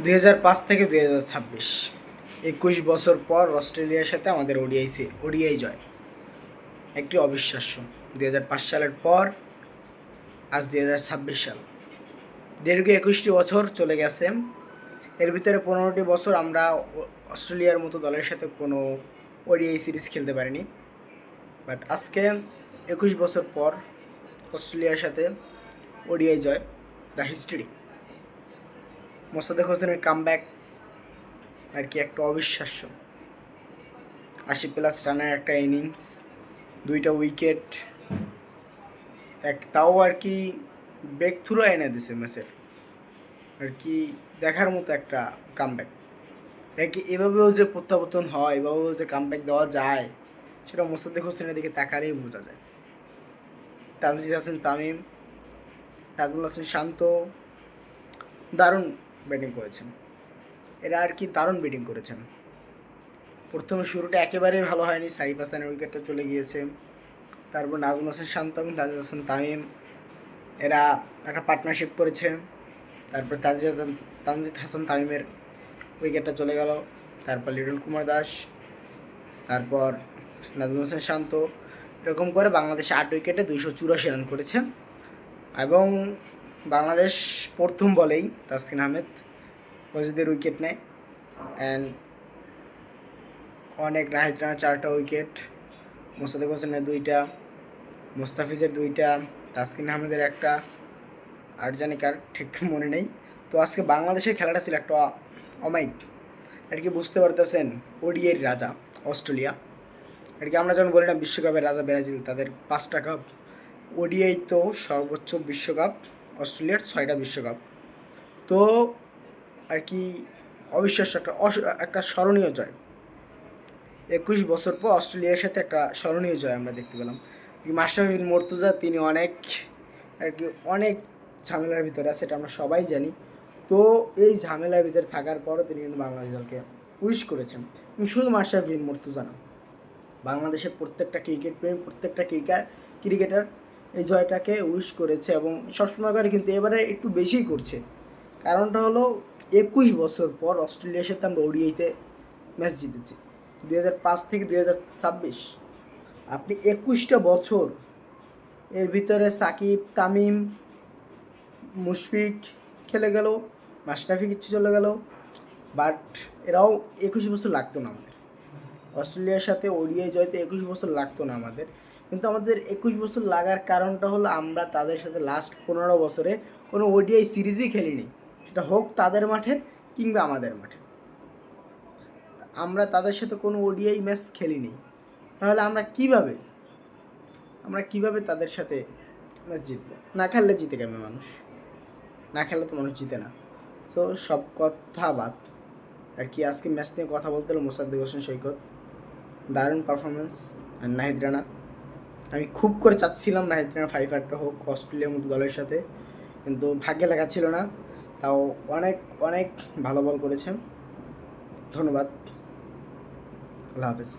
2005 থেকে 2026 21 বছর পর অস্ট্রেলিয়ার সাথে আমাদের ওডিআই জয় একটি অবিশ্বাস্য। 2005 সালের পর আজ 2026 সাল, দীর্ঘ 21টি বছর চলে গেছে। এর ভিতরে 15টি বছর আমরা অস্ট্রেলিয়ার মতো দলের সাথে কোনো ওডিআই সিরিজ খেলতে পারিনি। বাট আজকে 21 বছর পর অস্ট্রেলিয়ার সাথে ওডিআই জয়, দ্য হিস্ট্রি। মোসাদ্দেক হোসেনের কামব্যাক আর কি একটা অবিশ্বাস্য। 80+ রানের একটা ইনিংস, 2টা উইকেট, তাও আর কি ব্রেক থ্রু এনে দিছে ম্যাচের, আর কি দেখার মতো একটা কামব্যাক। কি এভাবেও যে প্রত্যাবর্তন হয়, এভাবেও যে কামব্যাক দেওয়া যায়, সেটা মোসাদ্দেক হোসেনের দিকে তাকালেই বোঝা যায়। তানজিদ হাসান তামিম, নাজমুল হাসান শান্ত দারুণ ব্যাটিং করেছেন। এরা আর কি দারুণ ব্যাটিং করেছেন। প্রথমে শুরুটা একেবারেই ভালো হয়নি, সাইফ হাসানের উইকেটটা চলে গিয়েছে। তারপর নাজমুল হাসান শান্ত এবং তানজিদ হাসান তামিম এরা একটা পার্টনারশিপ করেছে। তারপর তানজিদ হাসান তামিমের উইকেটটা চলে গেল। তারপর লিটন কুমার দাস, তারপর নাজমুল হাসান শান্ত, এরকম করে বাংলাদেশ 8 উইকেটে 284 রান করেছে। এবং বাংলাদেশ প্রথম বলেই তাসকিন আহমেদ ওয়াজিদের উইকেট নেয়। অ্যান্ড অনেক নাহিদ রানার 4টা উইকেট, মোসাদ্দেক হোসেনের 2টা, মুস্তাফিজের 2টা, তাসকিন আহমেদের 1টা, আর জানি কার ঠিক মনে নেই। তো আজকে বাংলাদেশের খেলাটা ছিল একটা অমায়িক। আর কি বুঝতে পারতেছেন, ওডিআইয়ের রাজা অস্ট্রেলিয়া। আর কি আমরা যেমন বলি না বিশ্বকাপের রাজা ব্রাজিল, তাদের 5টা কাপ। ওডিআই তো সর্বোচ্চ বিশ্বকাপ, অস্ট্রেলিয়ার 6টা বিশ্বকাপ। তো আর কি অবিশ্বাস্য একটা স্মরণীয় জয়। 21 বছর পর অস্ট্রেলিয়ার সাথে একটা স্মরণীয় জয় আমরা দেখতে পেলাম। মাশরাফি বিন মুর্তজা তিনি অনেক ঝামেলার ভিতরে আছে, সেটা আমরা সবাই জানি। তো এই ঝামেলার ভিতরে থাকার পরও তিনি কিন্তু বাংলাদেশ দলকে উইশ করেছেন। শুধু মাশরাফি বিন মুর্তজা না, বাংলাদেশের প্রত্যেকটা প্রত্যেকটা ক্রিকেটার এই জয়টাকে উইশ করেছে এবং সবসময় করে, কিন্তু এবারে একটু বেশিই করছে। কারণটা হলো 21 বছর পর অস্ট্রেলিয়ার সাথে আমরা ওডিআইতে ম্যাচ জিতেছি। 2005 থেকে 2026, আপনি 21টা বছর, এর ভিতরে সাকিব, তামিম, মুশফিক খেলে গেল, মাশরাফি কিছু চলে গেল, বাট এরাও 21 বছর লাগতো না আমাদের অস্ট্রেলিয়ার সাথে ওডিআই জয়তে। 21 বছর লাগতো না আমাদের, কিন্তু আমাদের 21 বছর লাগার কারণটা হলো আমরা তাদের সাথে লাস্ট 15 বছরে কোনো ওডিআই সিরিজই খেলিনি, সেটা হোক তাদের মাঠে কিংবা আমাদের মাঠে। আমরা তাদের সাথে কোনো ওডিআই ম্যাচ খেলিনি, তাহলে আমরা কিভাবে তাদের সাথে ম্যাচ জিতবো? না খেললে জিতে কেমন মানুষ? না খেললে তো মানুষ জিতে না। সো সব কথা বাদ, আর কি আজকে ম্যাচ নিয়ে কথা বলতে হলো মোসাদ্দেক হোসেন সৈকত, দারুণ পারফরমেন্স। আর নাহিদ রানা, আমি খুব করে চাচ্ছিলাম নাহিদ রানা 5-8টা হোক অস্ট্রেলিয়ার মতো দলের সাথে, কিন্তু ভাগ্যে লাগা ছিল না। তাও অনেক অনেক ভালো বল করেছেন। ধন্যবাদ, আল্লাহ হাফেজ।